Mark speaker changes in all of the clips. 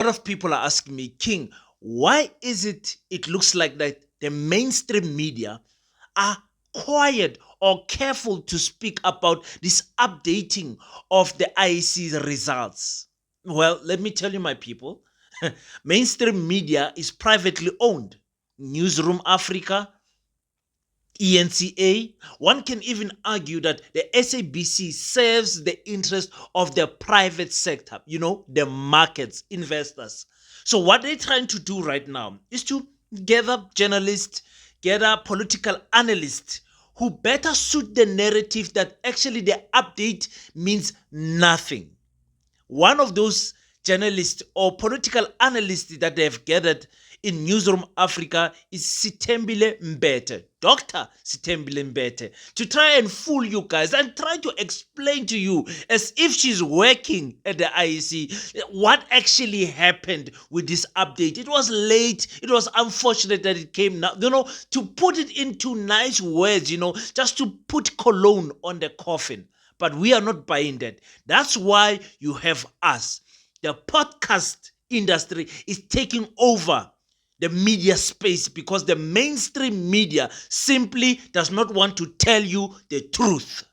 Speaker 1: A lot of people are asking me, King, why is it looks like that the mainstream media are quiet or careful to speak about this updating of the IEC's results? Well, let me tell you, my people, mainstream media is privately owned. Newsroom Africa, ENCA. One can even argue that the SABC serves the interest of the private sector, the markets, investors. So, what they're trying to do right now is to gather journalists, gather political analysts who better suit the narrative that actually the update means nothing. One of those journalists or political analysts that they have gathered in Newsroom Africa is Sithembile Mbete, Dr. Sithembile Mbete, to try and fool you guys and try to explain to you as if she's working at the IEC what actually happened with this update. It was late. It was unfortunate that it came now. To put it into nice words, just to put cologne on the coffin. But we are not buying that. That's why you have us. The podcast industry is taking over the media space because the mainstream media simply does not want to tell you the truth.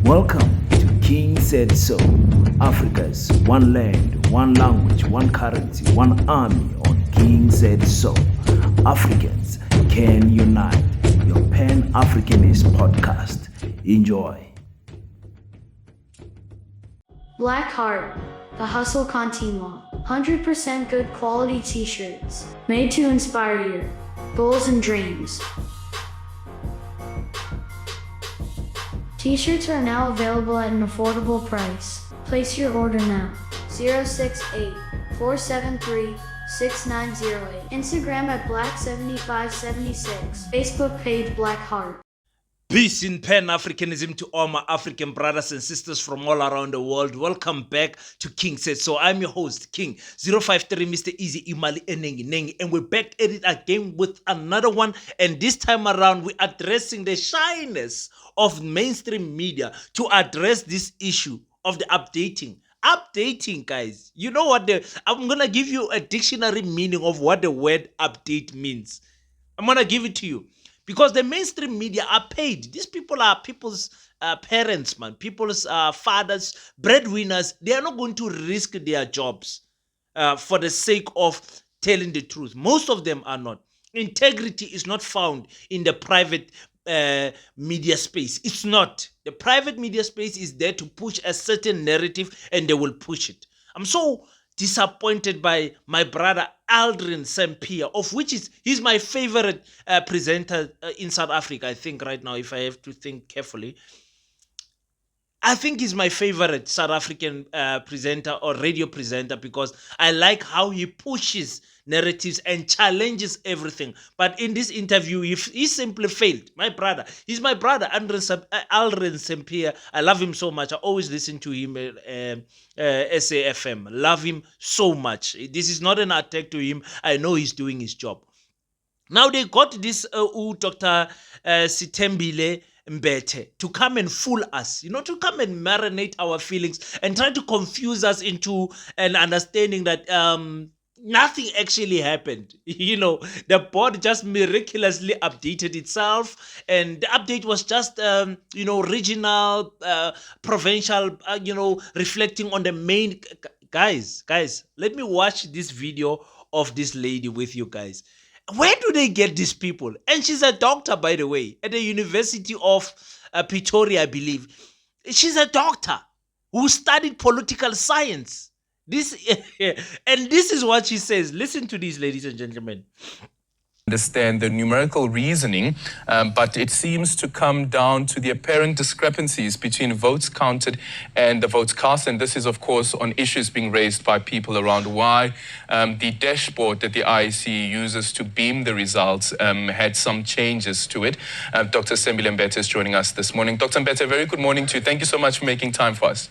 Speaker 2: Welcome to King Said So, Africa's one land, one language, one currency, one army on King Said So. Africans can unite. Your Pan-Africanist podcast. Enjoy.
Speaker 3: Black Heart, the Hustle Continua. 100% good quality t-shirts, made to inspire your goals and dreams. T-shirts are now available at an affordable price. Place your order now. 068-473-6908. Instagram at Black7576. Facebook page Black Heart.
Speaker 1: Peace in Pan-Africanism to all my African brothers and sisters from all around the world. Welcome back to King Said So. I'm your host, King 053, Mr. Easy Imali Enengi Nengi. And we're back at it again with another one. And this time around, we're addressing the shyness of mainstream media to address this issue of the updating. Updating, guys. You know what? I'm going to give you a dictionary meaning of what the word update means. I'm going to give it to you. Because the mainstream media are paid. These people are people's parents, man. People's fathers, breadwinners. They are not going to risk their jobs for the sake of telling the truth. Most of them are not. Integrity is not found in the private media space. It's not. The private media space is there to push a certain narrative and they will push it. I'm so disappointed by my brother Aldrin Sampear, of which he's my favorite presenter in South Africa, I think right now, if I have to think carefully. I think he's my favorite South African presenter or radio presenter because I like how he pushes narratives and challenges everything. But in this interview, he simply failed. My brother, he's my brother, Aldrin Sampear. I love him so much. I always listen to him SAFM. Love him so much. This is not an attack to him. I know he's doing his job. Now they got this Dr. Sithembile Mbete to come and fool us, to come and marinate our feelings and try to confuse us into an understanding that nothing actually happened. The board just miraculously updated itself, and the update was just, regional, provincial, reflecting on the main. Guys, let me watch this video of this lady with you guys. Where do they get these people? And she's a doctor, by the way, at the University of Pretoria, I believe. She's a doctor who studied political science. And this is what she says. Listen to this, ladies and gentlemen.
Speaker 4: Understand the numerical reasoning, but it seems to come down to the apparent discrepancies between votes counted and the votes cast. And this is, of course, on issues being raised by people around why the dashboard that the IEC uses to beam the results had some changes to it. Dr. Sithembile Mbete is joining us this morning. Dr. Mbete, very good morning to you. Thank you so much for making time for us.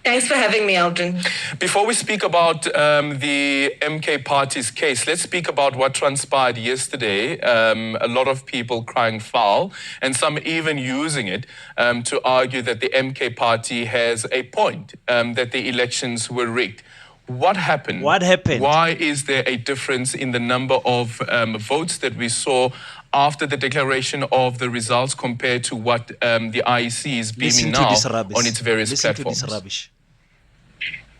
Speaker 5: Thanks for having me, Aldrin.
Speaker 4: Before we speak about the MK party's case, let's speak about what transpired yesterday. A lot of people crying foul, and some even using it to argue that the MK party has a point, that the elections were rigged. What happened?
Speaker 1: What happened?
Speaker 4: Why is there a difference in the number of votes that we saw after the declaration of the results compared to what the IEC is beaming now on its various platforms?
Speaker 1: To this rubbish.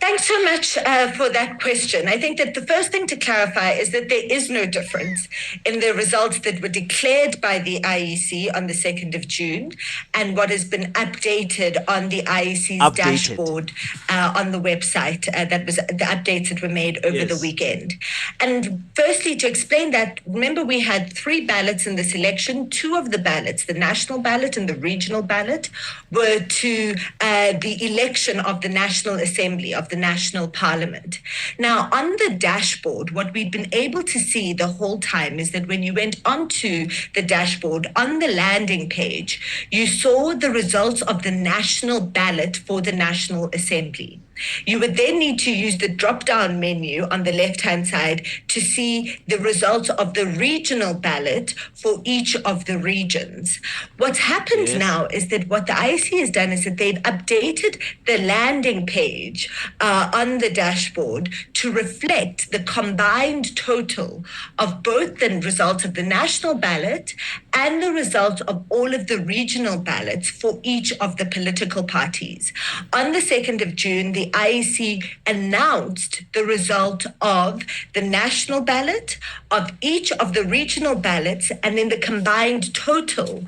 Speaker 5: Thanks so much for that question. I think that the first thing to clarify is that there is no difference in the results that were declared by the IEC on the 2nd of June and what has been updated on the IEC's dashboard on the website. That was the updates that were made over the weekend. And firstly, to explain that, remember we had 3 ballots in this election. 2 of the ballots, the national ballot and the regional ballot, were to the election of the National Assembly, of the National Parliament. Now, on the dashboard, what we've been able to see the whole time is that when you went onto the dashboard, on the landing page, you saw the results of the national ballot for the National Assembly. You would then need to use the drop-down menu on the left-hand side to see the results of the regional ballot for each of the regions. What's happened now is that what the IEC has done is that they've updated the landing page on the dashboard to reflect the combined total of both the results of the national ballot and the results of all of the regional ballots for each of the political parties. On the 2nd of June, the IEC announced the result of the national ballot, of each of the regional ballots, and then the combined total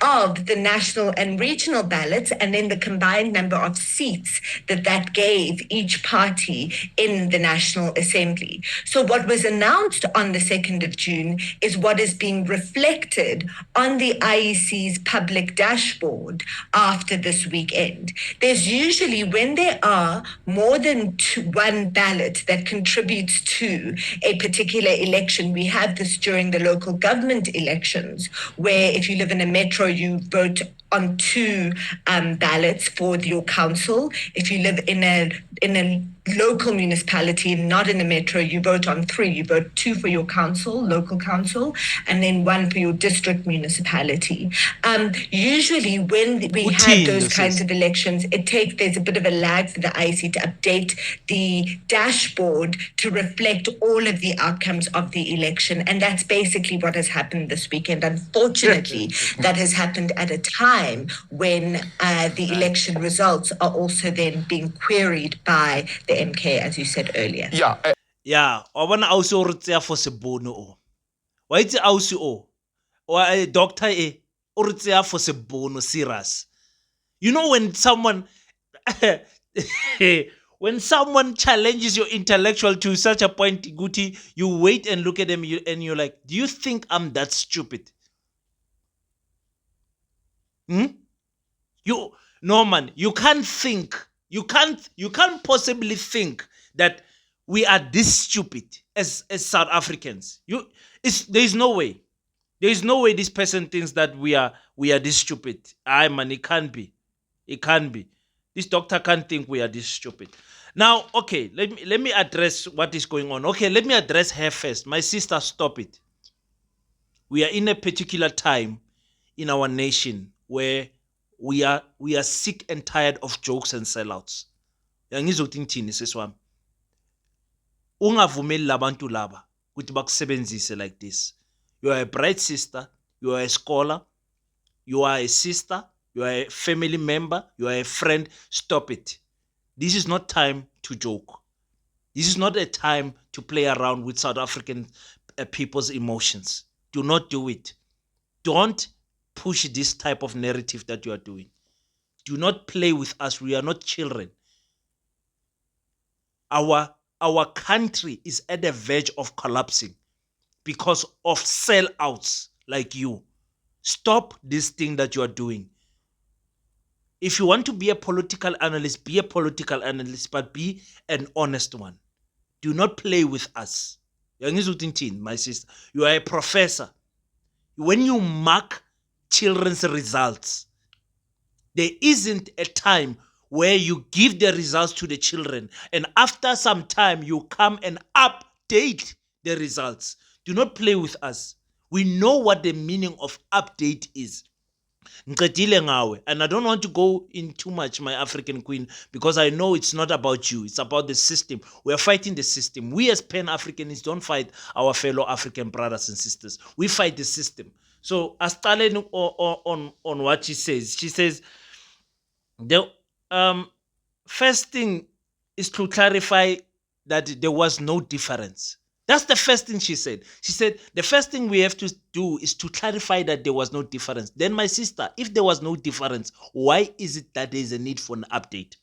Speaker 5: of the national and regional ballots, and then the combined number of seats that that gave each party in the National Assembly. So what was announced on the 2nd of June is what is being reflected on the IEC's public dashboard after this weekend. There's usually, when there are more than one ballot that contributes to a particular election, we have this during the local government elections, where if you live in a metro, you vote on 2 ballots for your council. If you live in a local municipality, not in a metro, you vote on 3. You vote 2 for your council, local council, and then 1 for your district municipality. Usually when we have those kinds of elections, there's a bit of a lag for the IEC to update the dashboard to reflect all of the outcomes of the election. And that's basically what has happened this weekend. Unfortunately, that has happened at a time when the election results are also then being queried by the MK, as you said earlier.
Speaker 1: Yeah, I want to also refer for Sebono. Why it's also or doctor or refer for Sebono serious. You know, when someone when someone challenges your intellectual to such a point, Guti, you wait and look at them and you're like, do you think I'm that stupid? No man, you can't think. You can't possibly think that we are this stupid as South Africans. There is no way. There is no way this person thinks that we are this stupid. Man, it can't be. It can't be. This doctor can't think we are this stupid. Now, okay, let me address what is going on. Okay, let me address her first. My sister, stop it. We are in a particular time in our nation where we are sick and tired of jokes and sellouts. Yangizothini seswami. Ungavumeli labantu laba ukuthi bakusebenzise like this. You are a bright sister, you are a scholar, you are a sister, you are a family member, you are a friend. Stop it. This is not time to joke. This is not a time to play around with South African people's emotions. Do not do it. Don't push this type of narrative that you are doing. Do not play with us. We are not children. Our country is at the verge of collapsing because of sellouts like you. Stop this thing that you are doing. If you want to be a political analyst, be a political analyst, but be an honest one. Do not play with us. My sister, you are a professor. When you mark children's results, there isn't a time where you give the results to the children and after some time you come and update the results. Do not play with us. We know what the meaning of update is. Ngicedile ngawe. And I don't want to go in too much, my African queen, because I know it's not about you. It's about the system. We are fighting the system. We as Pan-Africans don't fight our fellow African brothers and sisters. We fight the system. So Astale on what she says. She says the first thing is to clarify that there was no difference. That's the first thing she said. She said, the first thing we have to do is to clarify that there was no difference. Then, my sister, if there was no difference, why is it that there is a need for an update?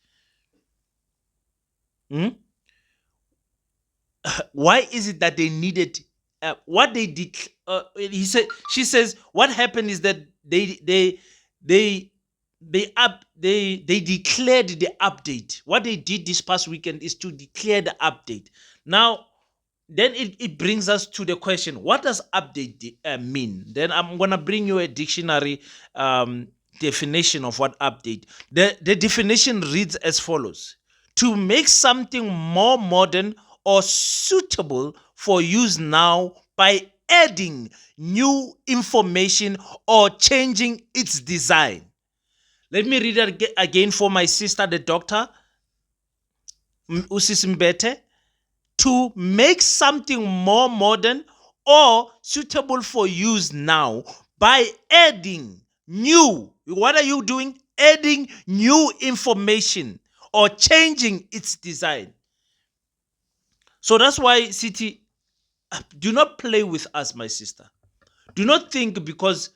Speaker 1: Why is it that they needed what they did? She says, what happened is that they declared the update. What they did this past weekend is to declare the update. Now, then it brings us to the question, what does update mean? Then I'm going to bring you a dictionary definition of what update. The definition reads as follows: to make something more modern or suitable for use now by adding new information or changing its design. Let me read it again for my sister, the doctor, Sithembile Mbete. To make something more modern or suitable for use now by adding new. What are you doing? Adding new information or changing its design. So that's why, City, do not play with us, my sister. Do not think because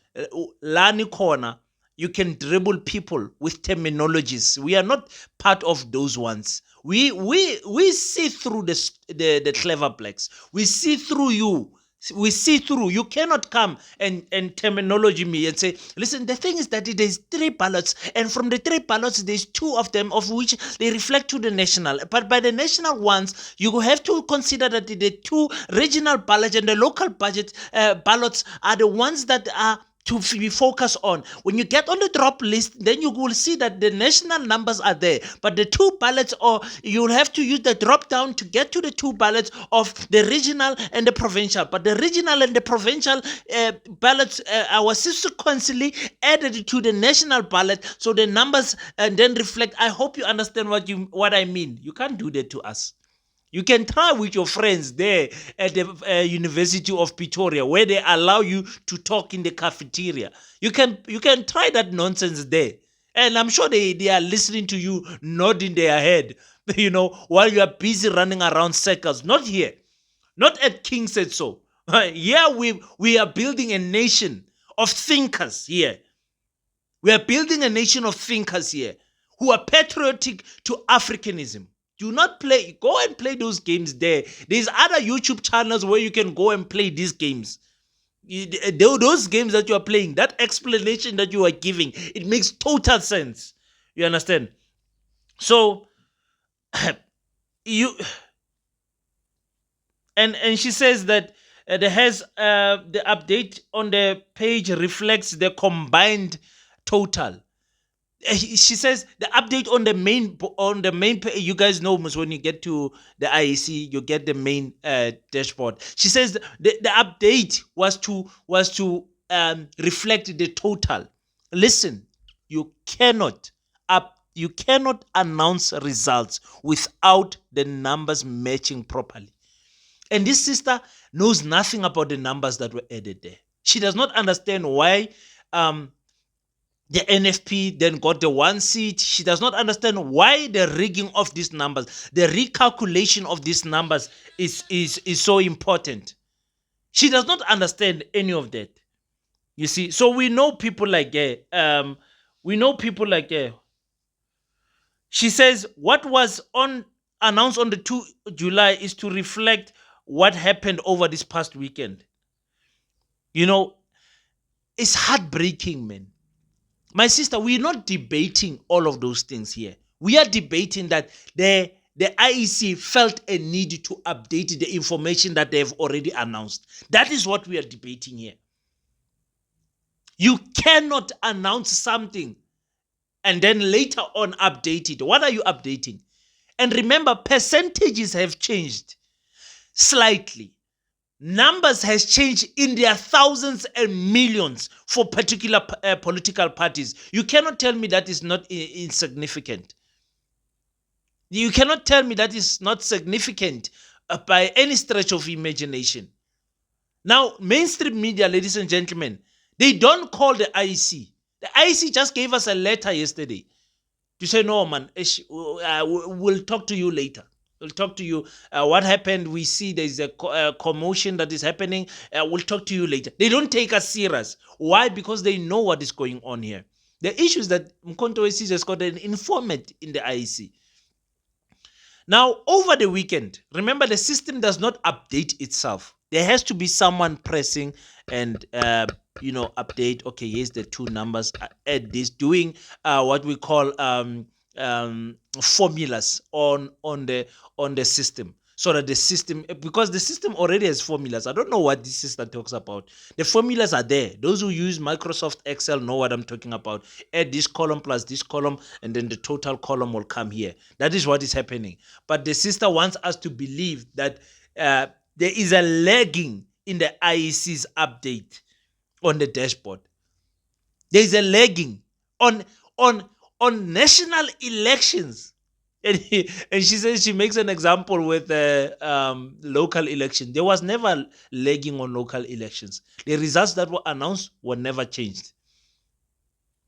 Speaker 1: Lani Corner, you can dribble people with terminologies. We are not part of those ones. We see through the clever blacks. We see through you. We see through. You cannot come and terminology me and say, listen, the thing is that there's 3 ballots, and from the 3 ballots, there's 2 of them of which they reflect to the national. But by the national ones, you have to consider that the 2 regional ballots and the local budget ballots are the ones that are to be focused on. When you get on the drop list, then you will see that the national numbers are there, but the 2 ballots, or you'll have to use the drop down to get to the 2 ballots of the regional and the provincial. But the regional and the provincial ballots are subsequently added to the national ballot, so the numbers and then reflect. I hope you understand what I mean. You can't do that to us. You can try with your friends there at the University of Pretoria, where they allow you to talk in the cafeteria. You can try that nonsense there. And I'm sure they are listening to you, nodding their head, while you are busy running around circles. Not here. Not at King Said So. Here we are building a nation of thinkers here. We are building a nation of thinkers here who are patriotic to Africanism. Do not go and play those games there. There's other YouTube channels where you can go and play these games. Those games that you are playing, that explanation that you are giving, it makes total sense. You understand? So, and she says that the update on the page reflects the combined total. She says the update on the main page, you guys know, when you get to the IEC, you get the main dashboard. She says the update was to reflect the total. Listen, you cannot announce results without the numbers matching properly. And this sister knows nothing about the numbers that were added there. She does not understand why the NFP then got the 1 seat. She does not understand why the rigging of these numbers, the recalculation of these numbers is so important. She does not understand any of that. You see, so we know people like her. She says what was announced on the 2 July is to reflect what happened over this past weekend. It's heartbreaking, man. My sister, we're not debating all of those things here. We are debating that the IEC felt a need to update the information that they've already announced. That is what we are debating here. You cannot announce something and then later on update it. What are you updating? And remember, percentages have changed slightly. numbers has changed in their thousands and millions for particular political parties. You cannot tell me that is not insignificant. You cannot tell me that is not significant by any stretch of imagination. Now, mainstream media, ladies and gentlemen, they don't call the IEC. The IEC just gave us a letter yesterday to say, no, man, we'll talk to you later. We'll talk to you. What happened? We see there's a commotion that is happening. We'll talk to you later. They don't take us serious. Why? Because they know what is going on here. The issue is that controversies has got an informant in the IEC. Now, over the weekend, remember the system does not update itself. There has to be someone pressing and update. Okay, here's the two numbers. Add this, doing what we call formulas on the system, so that the system, because the system already has formulas. I don't know what this system talks about. The formulas are there. Those who use Microsoft Excel know what I'm talking about. Add this column plus this column, and then the total column will come here. That is what is happening. But the system wants us to believe that there is a lagging in the IEC's update on the dashboard. There is a lagging on national elections. And she says, she makes an example with local election. There was never lagging on local elections. The results that were announced were never changed.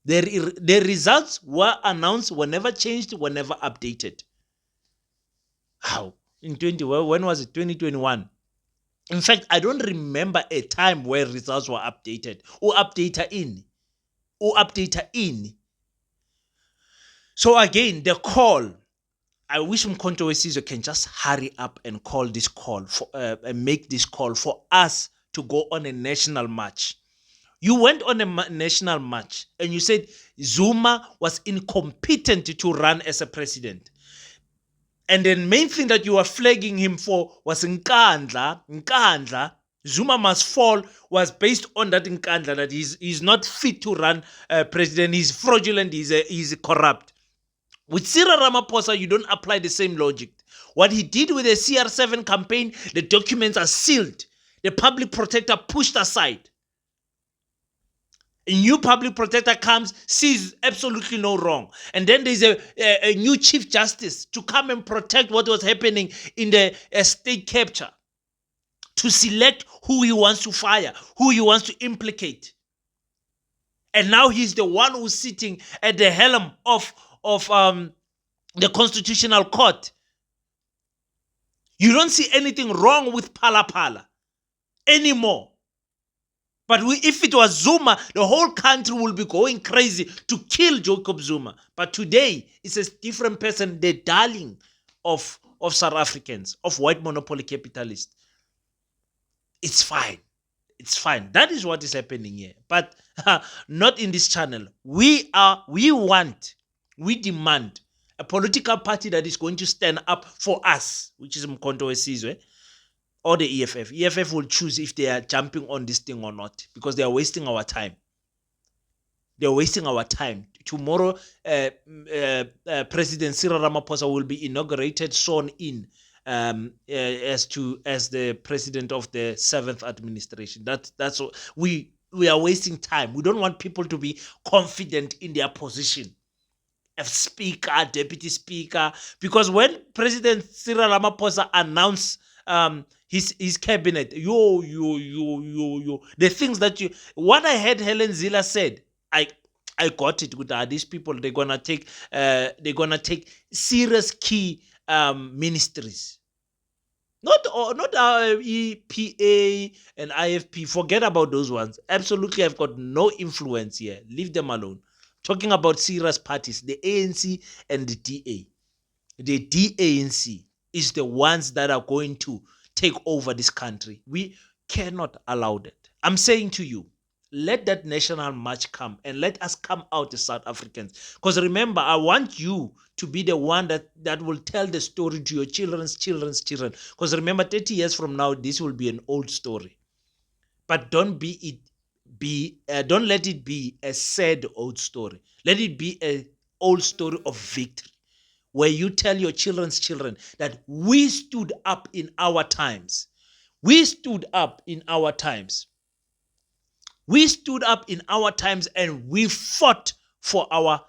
Speaker 1: The results were announced, were never changed, were never updated. How? When was it? 2021. In fact, I don't remember a time where results were updated or updated in. So again, the call, I wish controversies can just hurry up and call this call for and make this call for us to go on a national march. You went on a national march and you said Zuma was incompetent to run as a president. And the main thing that you were flagging him for was Nkandla. Zuma must fall was based on that Nkandla, that he's not fit to run president. He's fraudulent. He's corrupt. With Cyril Ramaphosa, you don't apply the same logic. What he did with the CR7 campaign, the documents are sealed. The public protector pushed aside. A new public protector comes, sees absolutely no wrong. And then there's a new chief justice to come and protect what was happening in the state capture, to select who he wants to fire, who he wants to implicate. And now he's the one who's sitting at the helm of the Constitutional Court. You don't see anything wrong with Phala anymore. But if it was Zuma, the whole country will be going crazy to kill Jacob Zuma. But today, it's a different person, the darling of South Africans, of white monopoly capitalists. It's fine. It's fine. That is what is happening here. But not in this channel. We demand a political party that is going to stand up for us, which is Mkhonto Wesizwe, or the EFF. EFF will choose if they are jumping on this thing or not, because they are wasting our time. They are wasting our time. Tomorrow, President Cyril Ramaphosa will be inaugurated, sworn in as the president of the 7th administration. That's all. We are wasting time. We don't want people to be confident in their position. A speaker, deputy speaker, because when President Cyril Ramaphosa announced his cabinet, the things that what I heard Helen Zille said, I got it. With these people, they're gonna take serious key ministries. Not our EPA and IFP. Forget about those ones. Absolutely, I've got no influence here. Leave them alone. Talking about serious parties, the ANC and the DA. The DANC is the ones that are going to take over this country. We cannot allow that. I'm saying to you, let that national march come and let us come out as South Africans. Because remember, I want you to be the one that will tell the story to your children's children. Because remember, 30 years from now, this will be an old story. But don't let it be a sad old story. Let it be an old story of victory, where you tell your children's children that we stood up in our times. We stood up in our times. We stood up in our times and we fought for our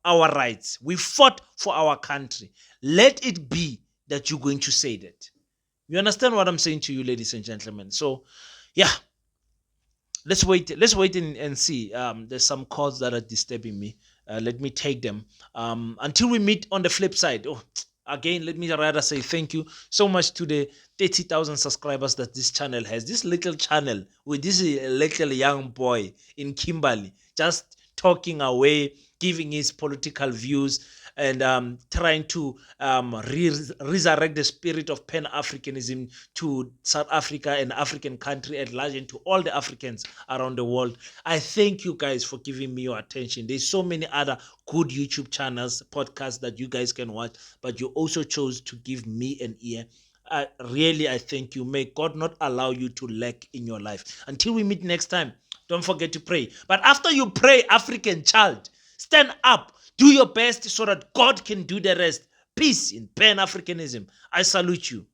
Speaker 1: rights. We fought for our country. Let it be that you're going to say that. You understand what I'm saying to you, ladies and gentlemen? So, yeah, let's wait and see. There's some calls that are disturbing me. Let me take them. Until we meet on the flip side. Oh, again, let me rather say thank you so much to the 30,000 subscribers that this channel has. This little channel with this little young boy in Kimberley just talking away, giving his political views, and trying to resurrect the spirit of Pan-Africanism to South Africa and African country at large and to all the Africans around the world. I thank you guys for giving me your attention. There's so many other good YouTube channels, podcasts that you guys can watch, but you also chose to give me an ear. I thank you. May God not allow you to lack in your life. Until we meet next time, don't forget to pray. But after you pray, African child, stand up. Do your best so that God can do the rest. Peace in Pan-Africanism. I salute you.